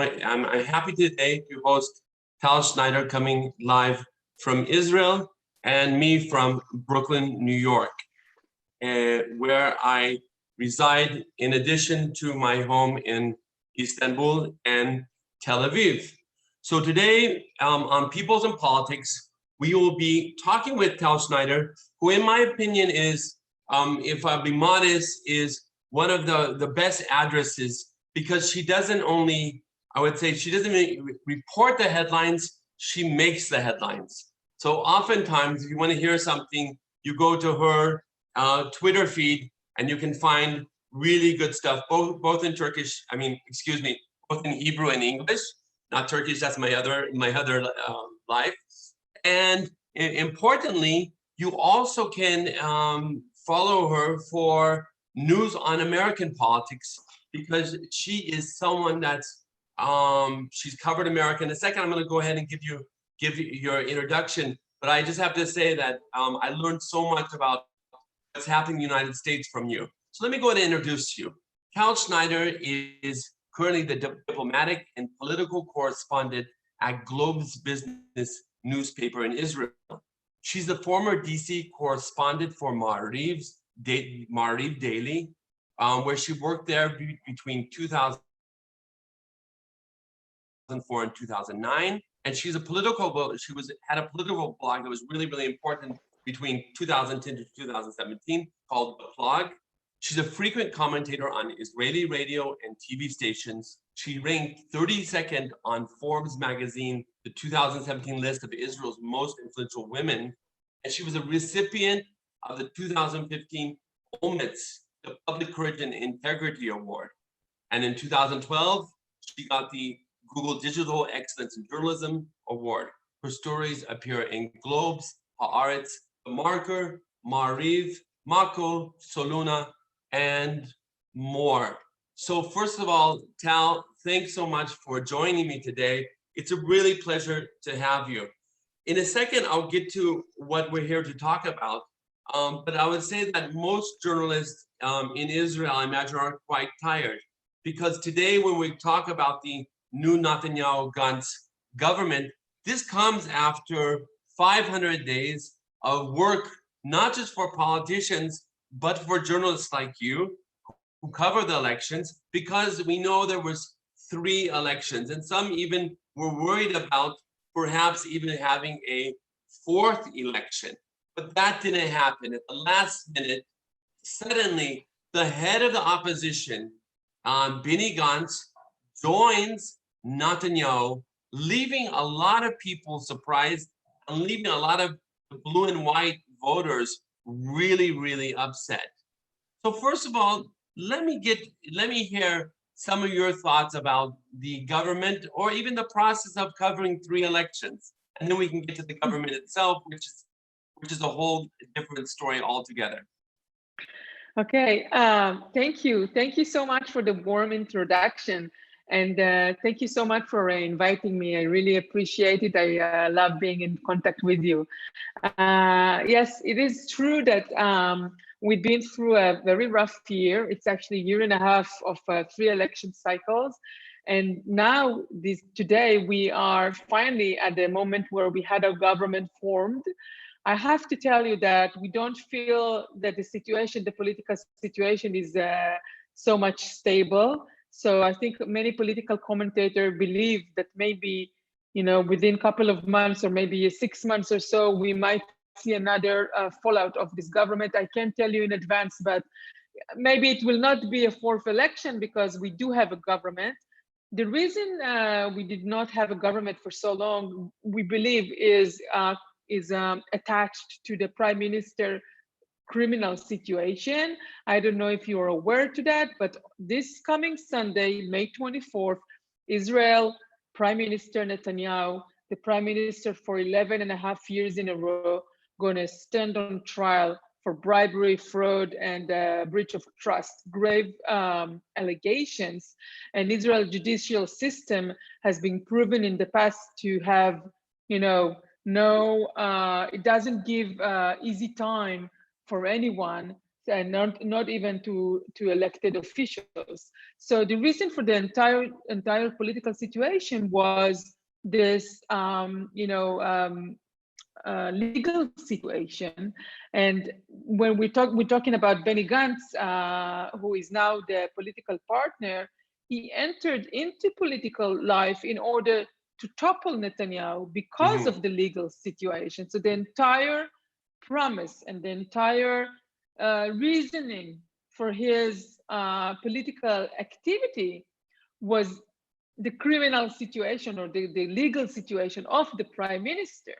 I'm happy today to host Tal Schneider coming live from Israel and me from Brooklyn, New York, where I reside in addition to my home in Istanbul and Tel Aviv. So today on Peoples and Politics, we will be talking with Tal Schneider, who in my opinion is, if I'll be modest, is one of the best addresses, because she doesn't only, I would say, she doesn't report the headlines, she makes the headlines. So oftentimes, if you want to hear something, you go to her Twitter feed and you can find really good stuff, both in Turkish, both in Hebrew and English, not Turkish, that's my other life. And importantly, you also can follow her for news on American politics, because she is someone that's, she's covered America. In a second, I'm going to go ahead and give you your introduction, but I just have to say that I learned so much about what's happening in the United States from you. So let me go ahead and introduce you. Tal Schneider is currently the diplomatic and political correspondent at Globe's business newspaper in Israel. She's the former DC correspondent for Maariv Daily, where she worked there between 2004 and 2009. And she's a political, had a political blog that was really, really important between 2010 to 2017 called The Plug. She's a frequent commentator on Israeli radio and TV stations. She ranked 32nd on Forbes magazine, the 2017 list of Israel's most influential women. And she was a recipient of the 2015 Omitz, the Public Courage and Integrity Award. And in 2012, she got the Google Digital Excellence in Journalism Award. Her stories appear in Globes, Haaretz, The Marker, Maariv, Mako, Soluna, and more. So first of all, Tal, thanks so much for joining me today. It's a really pleasure to have you. In a second, I'll get to what we're here to talk about. But I would say that most journalists in Israel, I imagine, are quite tired, because today when we talk about the new Netanyahu-Gantz government, this comes after 500 days of work, not just for politicians, but for journalists like you who cover the elections, because we know there was 3 elections, and some even were worried about perhaps even having a 4th election. But that didn't happen. At the last minute, suddenly the head of the opposition, Benny Gantz, joins Netanyahu, leaving a lot of people surprised and leaving a lot of the blue and white voters really, really upset. So first of all, let me hear some of your thoughts about the government, or even the process of covering 3 elections, and then we can get to the government itself, which is a whole different story altogether. Okay, thank you so much for the warm introduction, and thank you so much for inviting me. I really appreciate it. I love being in contact with you. Yes, it is true that we've been through a very rough year. It's actually a year and a half of 3 election cycles. And now, today, we are finally at the moment where we had a government formed. I have to tell you that we don't feel that the political situation is so much stable. So I think many political commentators believe that maybe, within a couple of months or maybe 6 months or so, we might see another fallout of this government. I can't tell you in advance, but maybe it will not be a 4th election, because we do have a government. The reason we did not have a government for so long, we believe, is attached to the Prime Minister criminal situation. I don't know if you are aware to that, but this coming Sunday, May 24th, Israel Prime Minister Netanyahu, the Prime Minister for 11.5 years in a row, going to stand on trial for bribery, fraud, and breach of trust, grave allegations. And Israel judicial system has been proven in the past to have, it doesn't give easy time for anyone and not even to elected officials. So the reason for the entire political situation was this, legal situation. And when we're talking about Benny Gantz, who is now the political partner, he entered into political life in order to topple Netanyahu because of the legal situation. So the entire promise and the entire reasoning for his political activity was the criminal situation or the legal situation of the prime minister.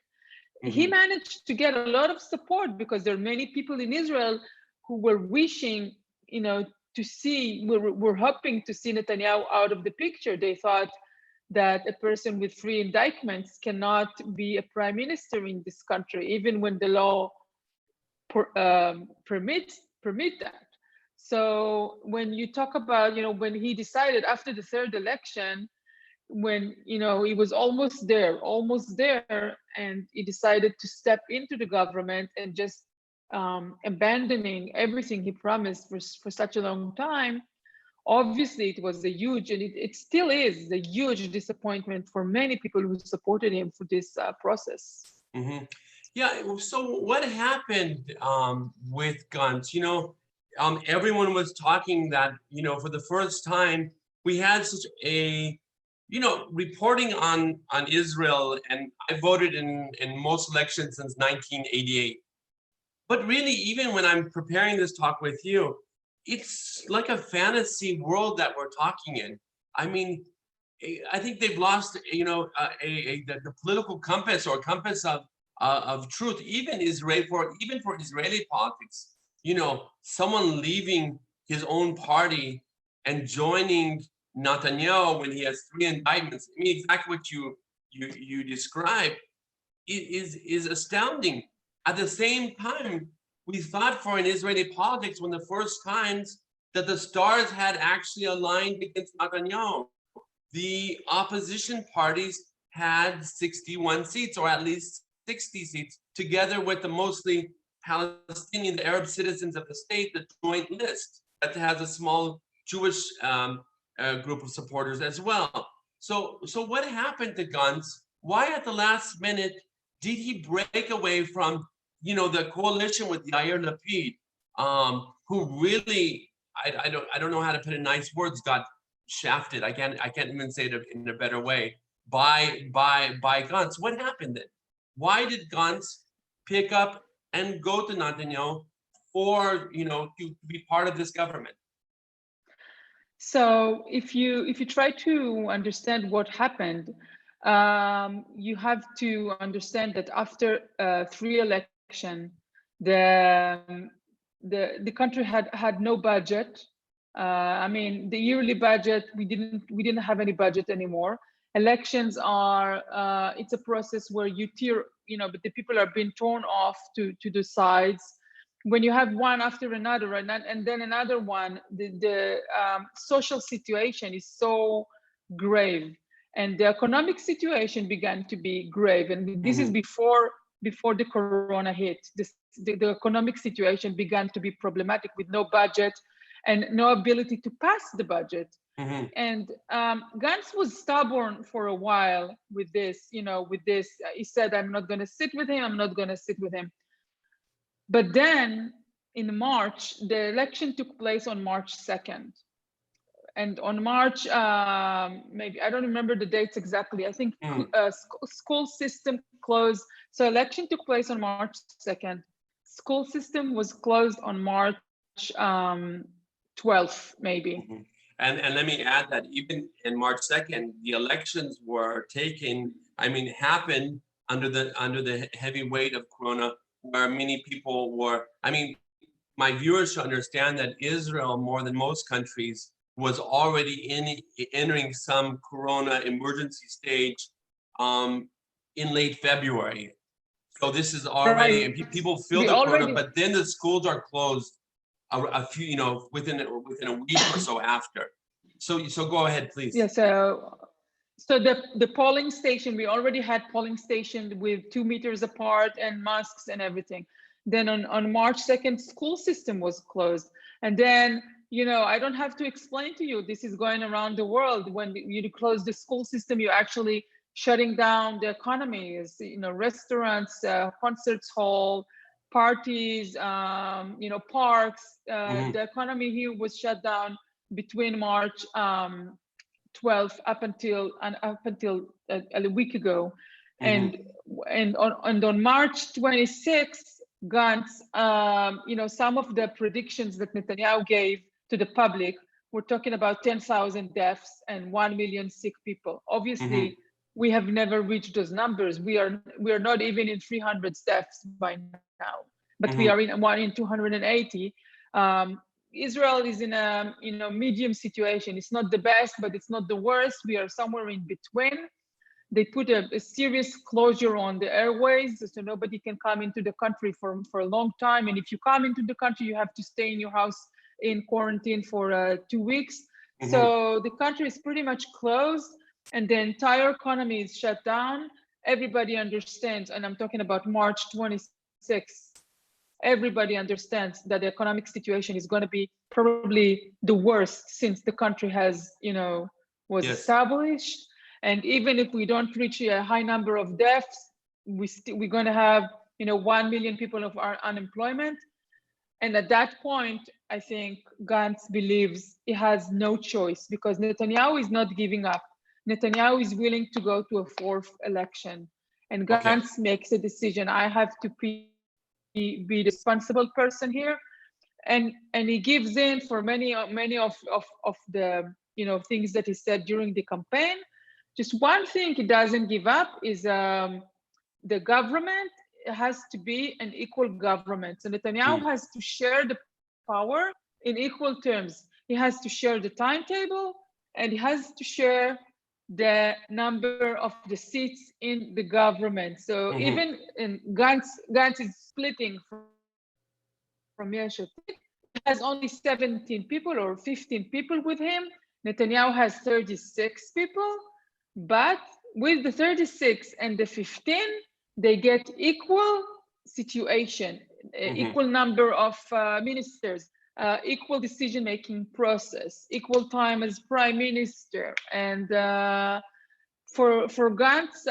He managed to get a lot of support because there are many people in Israel who were wishing, to see, were hoping to see Netanyahu out of the picture. They thought that a person with 3 indictments cannot be a prime minister in this country, even when the law permit that. So when you talk about, when he decided after the 3rd election, when he was almost there, and he decided to step into the government and just abandoning everything he promised for such a long time, obviously it was a huge, and it still is a huge disappointment for many people who supported him for this process. Yeah, so what happened with Gantz? Everyone was talking that, for the first time, we had such a reporting on Israel, and I voted in most elections since 1988. But really, even when I'm preparing this talk with you, it's like a fantasy world that we're talking in. I mean, I think they've lost, the political compass or compass of truth, even for Israeli politics. Someone leaving his own party and joining Netanyahu when he has 3 indictments. I mean, exactly what you described is astounding. At the same time, we thought for in Israeli politics, when the first times that the stars had actually aligned against Netanyahu, the opposition parties had 61 seats, or at least 60 seats, together with the mostly Palestinian, the Arab citizens of the state, the joint list that has a small Jewish group of supporters as well. So what happened to Gantz? Why at the last minute did he break away from the coalition with Yair Lapid, who really I don't know how to put it in nice words, got shafted. I can't even say it in a better way by Gantz. What happened then? Why did Gantz pick up and go to Netanyahu for to be part of this government? So if you try to understand what happened, you have to understand that after 3 elections, the country had no budget. I mean, the yearly budget, we didn't have any budget anymore. Elections are it's a process where you tear, but the people are being torn off to the sides. When you have one after another, and then another one, the social situation is so grave, and the economic situation began to be grave. And this is before the corona hit. The economic situation began to be problematic, with no budget and no ability to pass the budget. And Gantz was stubborn for a while with this. He said, "I'm not going to sit with him. I'm not going to sit with him." But then in March, the election took place on March 2nd. And on March, maybe, I don't remember the dates exactly. I think school system closed. So election took place on March 2nd. School system was closed on March 12th, maybe. And let me add that even in March 2nd, the elections were happened under the heavy weight of Corona, where many people were, my viewers should understand that Israel, more than most countries, was already entering some Corona emergency stage in late February. So this is already, and people feel the Corona, but then the schools are closed a few, within a week or so after. So go ahead, please. Yeah, so the polling station, we already had polling stations with 2 meters apart and masks and everything. Then on March 2nd, school system was closed. And then, I don't have to explain to you, this is going around the world. When you close the school system, you're actually shutting down the economies, restaurants, concerts hall, parties, parks. The economy here was shut down between March 12th up until a week ago. And on March 26th, Gantz, some of the predictions that Netanyahu gave to the public, we're talking about 10,000 deaths and 1 million sick people. Obviously, we have never reached those numbers. We are not even in 300 deaths by now, but we are in 1 in 280. Israel is in a medium situation. It's not the best, but it's not the worst. We are somewhere in between. They put a serious closure on the airways, so nobody can come into the country for a long time. And if you come into the country, you have to stay in your house in quarantine for 2 weeks. So the country is pretty much closed, and the entire economy is shut down. Everybody understands, and I'm talking about March 26th. Everybody understands that the economic situation is going to be probably the worst since the country has, was established. And even if we don't reach a high number of deaths, we're going to have, 1 million people of our unemployment. And at that point, I think Gantz believes he has no choice because Netanyahu is not giving up. Netanyahu is willing to go to a fourth election. And Gantz makes a decision. I have to be the responsible person here. And he gives in for many of the, things that he said during the campaign. Just one thing he doesn't give up is the government has to be an equal government. So Netanyahu has to share the power in equal terms. He has to share the timetable, and he has to share the number of the seats in the government. So even in Gantz is splitting from Yesh Atid. He has only 17 people or 15 people with him. Netanyahu has 36 people. But with the 36 and the 15, they get equal situation, equal number of ministers, equal decision-making process, equal time as prime minister. And for Gantz,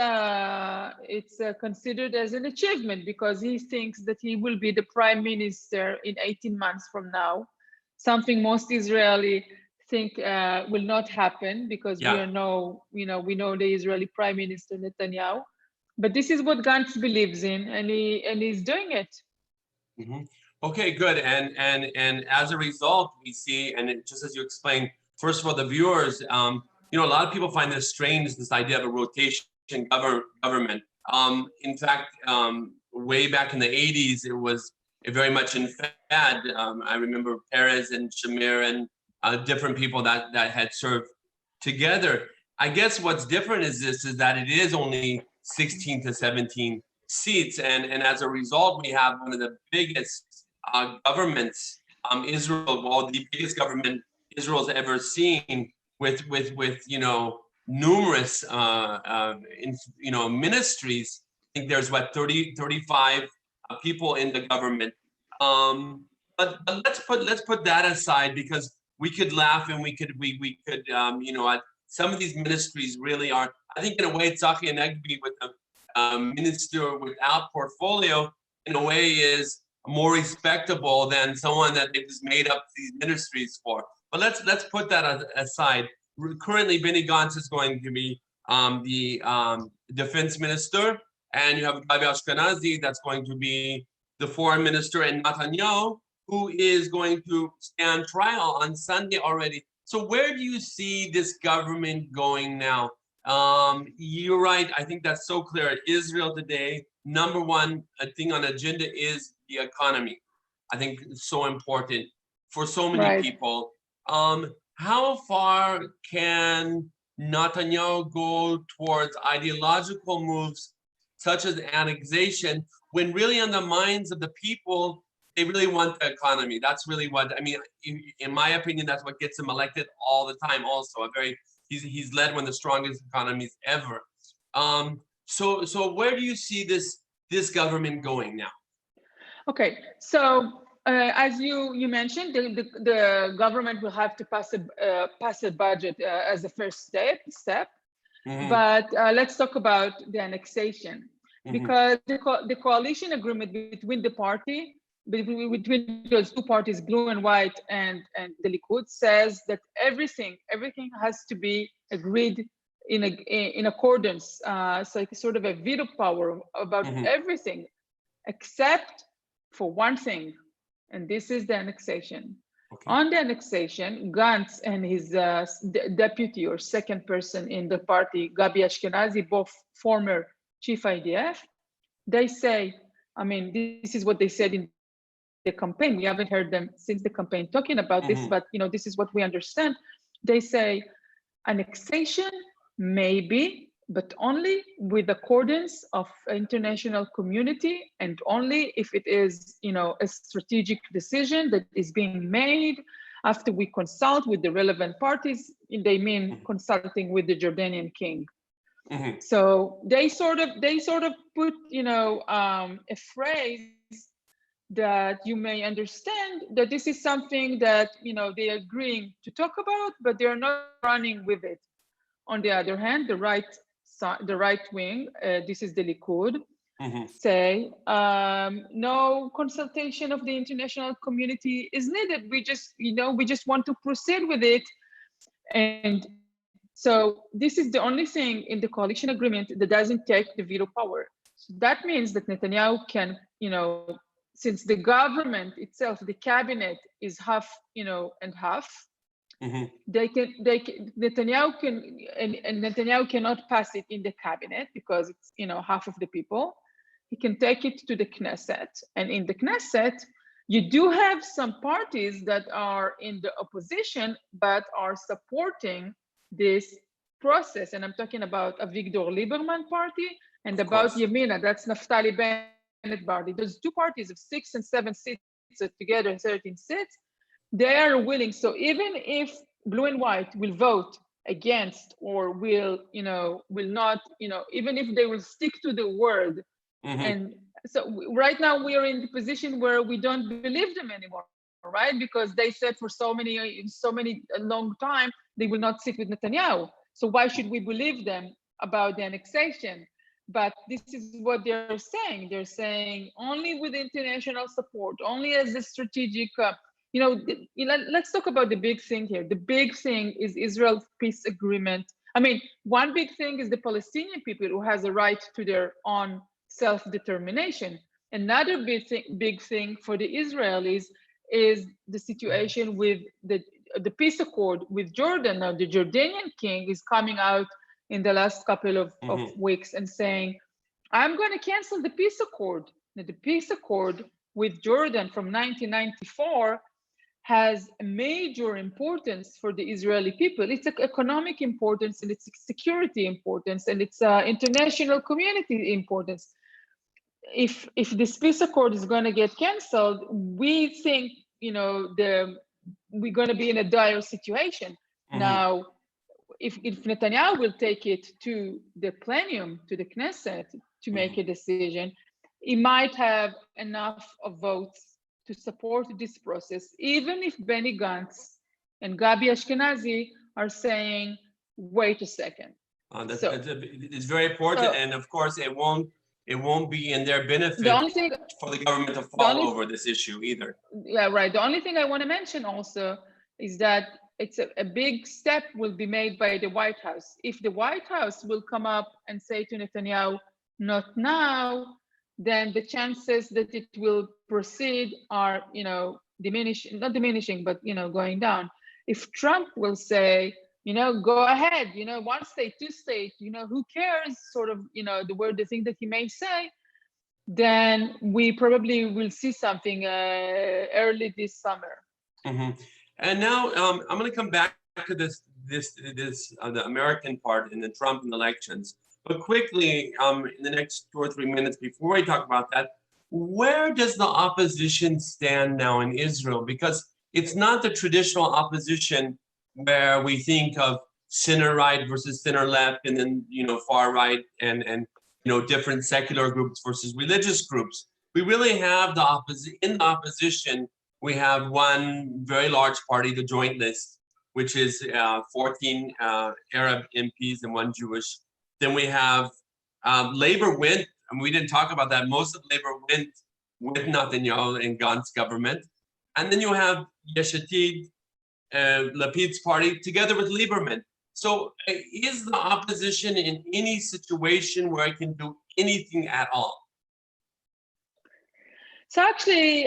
it's considered as an achievement because he thinks that he will be the prime minister in 18 months from now, something most Israeli think will not happen because we know the Israeli Prime Minister Netanyahu, but this is what Gantz believes in, and he's doing it. Okay, good. And as a result, we see, and just as you explained, first of all, the viewers, a lot of people find this strange, this idea of a rotation government. In fact, way back in the 80s, it was very much in fad. I remember Perez and Shamir and different people that had served together. I guess what's different is that it is only 16 to 17 seats, and as a result, we have one of the biggest governments the biggest government Israel's ever seen, with numerous ministries. I think there's 35 people in the government. But let's put that aside because we could laugh and we could some of these ministries really are. I think in a way, Tzachi Hanegbi with a minister without portfolio, in a way, is more respectable than someone that they just made up these ministries for. But let's put that aside. Currently, Benny Gantz is going to be the defense minister, and you have Gabi Ashkenazi that's going to be the foreign minister, and Netanyahu, who is going to stand trial on Sunday already. So where do you see this government going now? You're right. I think that's so clear. Israel today, number one thing on the agenda is the economy. I think it's so important for so many people. How far can Netanyahu go towards ideological moves such as annexation when really on the minds of the people, they really want the economy? That's really what, I mean, in my opinion, that's what gets him elected all the time also. He's led one of the strongest economies ever. So where do you see this government going now? Okay, so as you mentioned, the government will have to pass a budget as a first step. Mhm, But let's talk about the annexation, mhm, because the coalition agreement between between those two parties, blue and white, and the Likud, says that everything has to be agreed in accordance. So it's sort of a veto power about mhm. everything, except for one thing, and this is the annexation. Okay. On the annexation, Gantz and his deputy or second person in the party, Gabi Ashkenazi, both former chief IDF, they say, I mean, this is what they said in the campaign. We haven't heard them since the campaign talking about this, Mhm, but this is what we understand. They say annexation maybe, but only with accordance of international community, and only if it is a strategic decision that is being made after we consult with the relevant parties. They mean consulting with the Jordanian king. mhm. So they sort of put a phrase that you may understand that this is something that they're agreeing to talk about, but they're not running with it. On the other hand, the right wing, this is the Likud, Mhm. say no consultation of the international community is needed. We just want to proceed with it. And so this is the only thing in the coalition agreement that doesn't take the veto power. So that means that Netanyahu can, since the government itself, the cabinet is half, and half, Mhm. Netanyahu can, and Netanyahu cannot pass it in the cabinet because it's, half of the people. He can take it to the Knesset, and in the Knesset, you do have some parties that are in the opposition but are supporting this process, and I'm talking about Avigdor Lieberman party and Of about course. Yamina, that's Naftali Bennett party. Those two parties of 6 and 7 seats, so together 13 seats, they are willing. So even if blue and white will vote against or will not, even if they will stick to the word, Mhm. and so right now we are in the position where we don't believe them anymore, right? Because they said for so many a long time they will not sit with Netanyahu. So why should we believe them about the annexation? But this is what they're saying. They're saying only with international support, only as a strategic. Let's talk about the big thing here. The big thing is Israel's peace agreement. I mean, one big thing is the Palestinian people who has a right to their own self-determination. Another big thing for the Israelis is the situation with the peace accord with Jordan. Now, the Jordanian king is coming out in the last couple of Mhm. weeks and saying, I'm going to cancel the peace accord. Now, the peace accord with Jordan from 1994 has a major importance for the Israeli people. It's economic importance, and it's security importance, and it's international community importance. If this peace accord is going to get canceled, we think we're going to be in a dire situation. Mhm. Now, if Netanyahu will take it to the plenum, to the Knesset, to make Mhm. a decision, he might have enough of votes to support this process, even if Benny Gantz and Gabi Ashkenazi are saying, wait a second. So, It's very important, and of course, it won't be in their the benefit only thing, for the government to the fall only, over this issue either. yeah, right. The only thing I want to mention also is that it's a big step will be made by the White House. If the White House will come up and say to Netanyahu, not now, then the chances that it will proceed are, diminishing, not diminishing, but, going down. If Trump will say, go ahead, one state, two state, who cares, sort of, the thing that he may say, then we probably will see something early this summer. Mhm. And now I'm going to come back to this the American part in the Trump elections. But quickly, in the next 2 or 3 minutes before we talk about that, where does the opposition stand now in Israel? Because it's not the traditional opposition where we think of center right versus center left, and then far right and different secular groups versus religious groups. we really have the in the opposition, we have one very large party, the Joint List, which is 14 Arab MPs and one Jewish. Then we have Labor went, and we didn't talk about that. Most of Labor went with Netanyahu and Gantz government. And then you have Yesh Atid, Lapid's party, together with Lieberman. So is the opposition in any situation where it can do anything at all? So actually,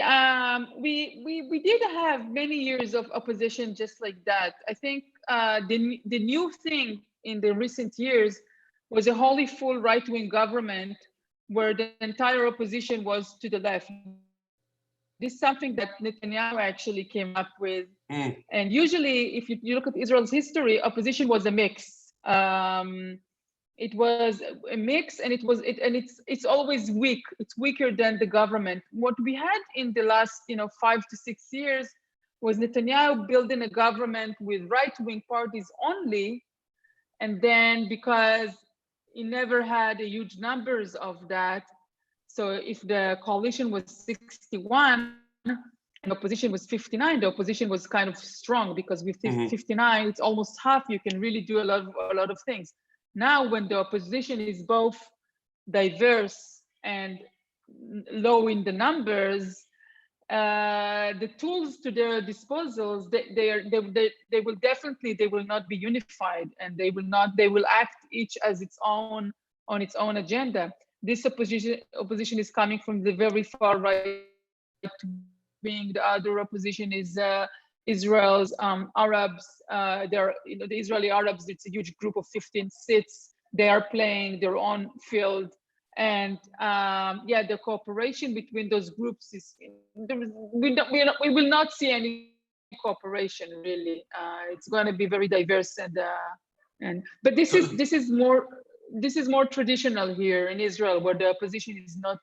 we did have many years of opposition just like that. I think the new thing in the recent years was a wholly full right-wing government where the entire opposition was to the left. This is something that Netanyahu actually came up with. And usually, if you look at Israel's history, opposition was a mix. It was a mix, and it's always weak. It's weaker than the government. What we had in the last 5 to 6 years was Netanyahu building a government with right-wing parties only, and then because he never had a huge numbers of that, so if the coalition was 61 and opposition was 59, the opposition was kind of strong because with 59, it's almost half. You can really do a lot of things. Now, when the opposition is both diverse and low in the numbers, the tools to their disposals, they will not be unified, and they will act each as its own on its own agenda. This opposition is coming from the very far right wing. The other opposition is Israel's Arabs. The Israeli Arabs. It's a huge group of 15 seats. They are playing their own field, and the cooperation between those groups is we will not see any cooperation really. It's going to be very diverse but this is more traditional here in Israel, where the opposition is not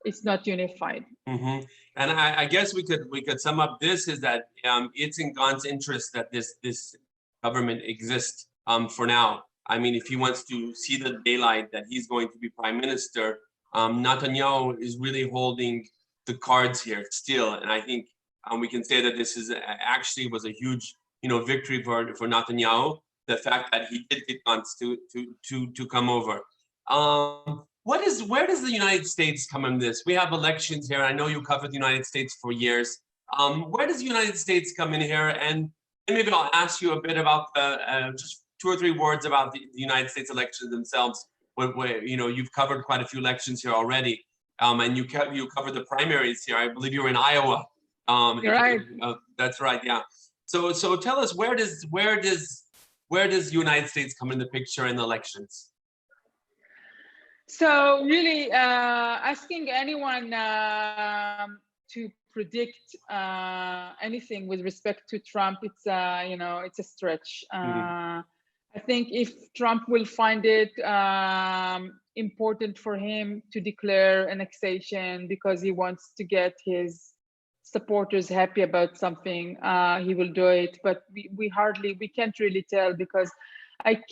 it's not unified. And I guess we could sum up this is that it's in Gantz's interest that this government exists for now. I mean, if he wants to see the daylight that he's going to be prime minister, Netanyahu is really holding the cards here still. And I think we can say that this is actually was a huge victory for Netanyahu. The fact that he did get Gantz to come over. Where does the United States come in this? We have elections here. I know you covered the United States for years. Where does the United States come in here? And maybe I'll ask you a bit about just 2 or 3 words about the United States elections themselves. Where you've covered quite a few elections here already, and you covered the primaries here. I believe you were in Iowa. You're right. That's right. Yeah. So tell us, where does the United States come in the picture in the elections? So really, asking anyone to predict anything with respect to Trump, it's it's a stretch. I think if Trump will find it important for him to declare annexation because he wants to get his supporters happy about something, he will do it. But we can't really tell, because I'm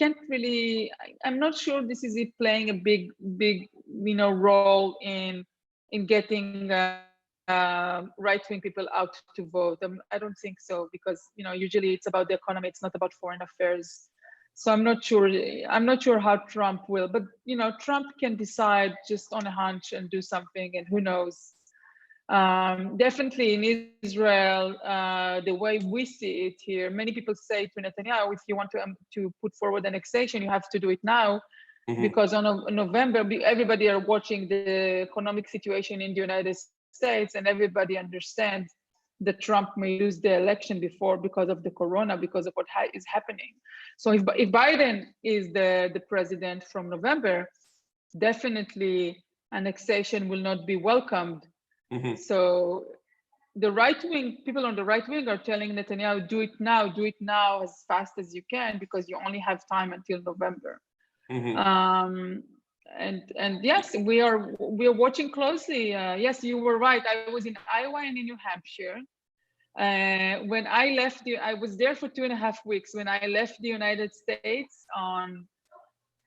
not sure this is it playing a big role in getting right-wing people out to vote. I don't think so, because usually it's about the economy, it's not about foreign affairs. So I'm not sure how Trump will, but Trump can decide just on a hunch and do something, and who knows. Definitely in Israel, the way we see it here, many people say to Netanyahu, if you want to put forward annexation, you have to do it now, because on November, everybody are watching the economic situation in the United States, and everybody understands that Trump may lose the election because of the corona, because of what is happening. So if Biden is the president from November, definitely annexation will not be welcomed. So the right-wing people on the right wing are telling Netanyahu, do it now as fast as you can, because you only have time until November. And yes, we are watching closely. Yes, you were right. I was in Iowa and in New Hampshire. When I left, I was there for 2.5 weeks. When I left the United States on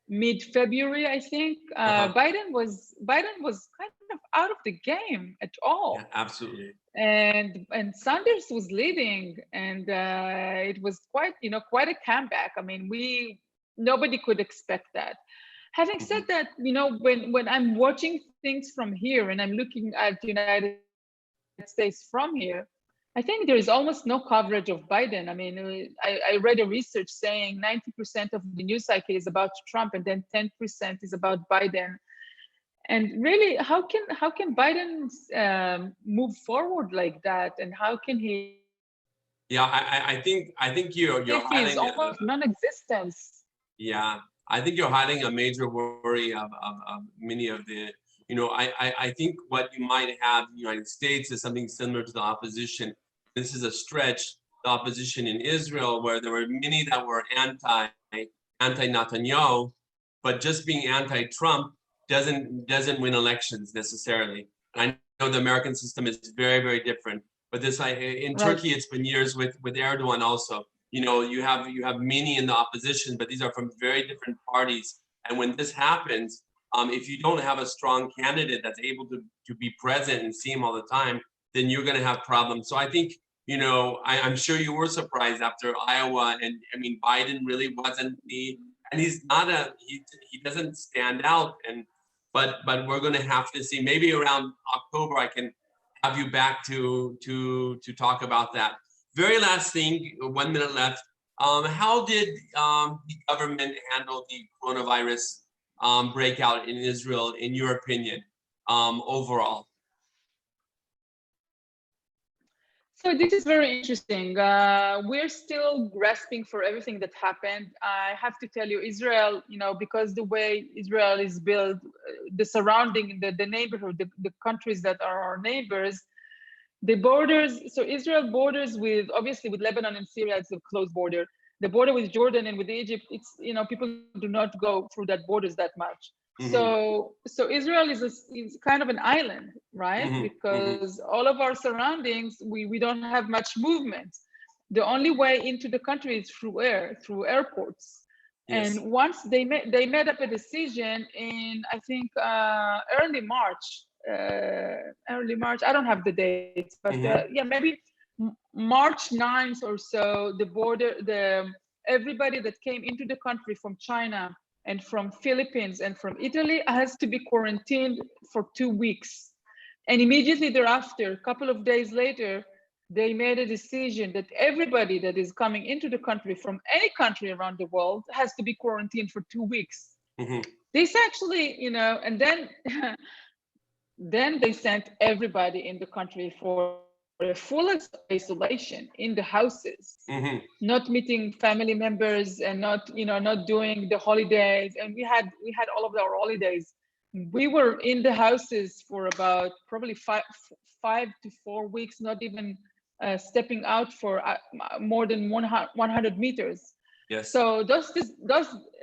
mid-February, I think. Biden was kind of out of the game at all. Yeah, absolutely. And Sanders was leading, and it was quite a comeback. I mean, nobody could expect that. Having said that, when I'm watching things from here and I'm looking at the United States from here, I think there is almost no coverage of Biden. I mean, I read a research saying 90% of the news cycle is about Trump, and then 10% is about Biden. And really, how can Biden move forward like that? And how can he? Yeah, I think you're He's highlighting. almost non-existence. Yeah, I think you're highlighting a major worry of many of the. I think what you might have in the United States is something similar to the opposition. This is a stretch. The opposition in Israel, where there were many that were anti-Netanyahu, but just being anti-Trump doesn't win elections necessarily. And I know the American system is very, very different. But in Right. Turkey, it's been years with Erdogan also. You have many in the opposition, but these are from very different parties. And when this happens, if you don't have a strong candidate that's able to be present and see him all the time, then you're going to have problems. So I think, I'm sure you were surprised after Iowa, and I mean, Biden really wasn't and he's not he doesn't stand out. But we're going to have to see. Maybe around October, I can have you back to talk about that. Very last thing, 1 minute left. How did the government handle the coronavirus breakout in Israel, in your opinion, overall? So this is very interesting. We're still grasping for everything that happened. I have to tell you, Israel, because the way Israel is built, the surrounding, the neighborhood, the countries that are our neighbors, the borders. So Israel borders obviously with Lebanon and Syria. It's a close border. The border with Jordan and with Egypt, it's people do not go through that borders that much. So Israel is kind of an island, right? Because all of our surroundings, we don't have much movement. The only way into the country is through airports. Yes. And once they made up a decision in, I think, early March. I don't have the dates, but yeah, maybe March 9th or so. Everybody that came into the country from China and from Philippines and from Italy has to be quarantined for 2 weeks. And immediately thereafter, a couple of days later, they made a decision that everybody that is coming into the country from any country around the world has to be quarantined for 2 weeks. This actually, and then they sent everybody in the country for a full isolation in the houses, not meeting family members and not doing the holidays. And we had all of our holidays. We were in the houses for about probably 5 to 4 weeks, not even stepping out for more than 100 meters. Yes. So those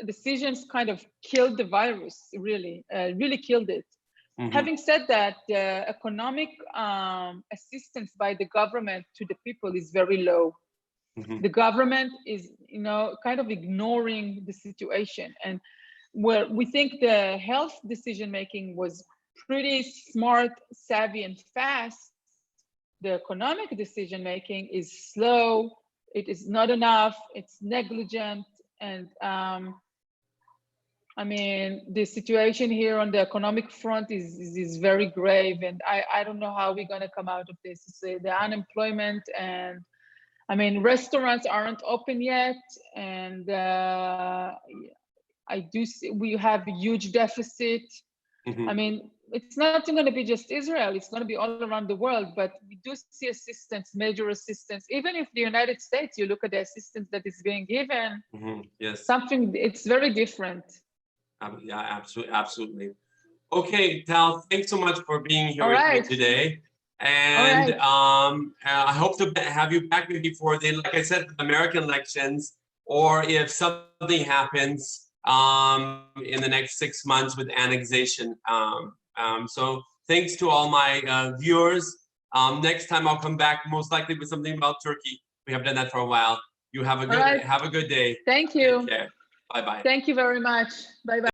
decisions kind of killed the virus, really killed it. Having said that, the economic assistance by the government to the people is very low. The government is, kind of ignoring the situation. And where we think the health decision-making was pretty smart, savvy, and fast, the economic decision-making is slow. It is not enough. It's negligent. And I mean, the situation here on the economic front is very grave, and I don't know how we're going to come out of this. The unemployment, and I mean, restaurants aren't open yet, and I do see we have a huge deficit. I mean, it's not going to be just Israel; it's going to be all around the world. But we do see assistance, major assistance. Even if the United States, you look at the assistance that is being given, yes, it's very different. Yeah, absolutely. Okay, Tal, thanks so much for being here with me today. And I hope to have you back maybe for like I said, the American elections, or if something happens in the next 6 months with annexation. So thanks to all my viewers. Next time I'll come back most likely with something about Turkey. We have done that for a while. You have a good day. Thank you. Take care. Bye-bye. Thank you very much. Bye-bye.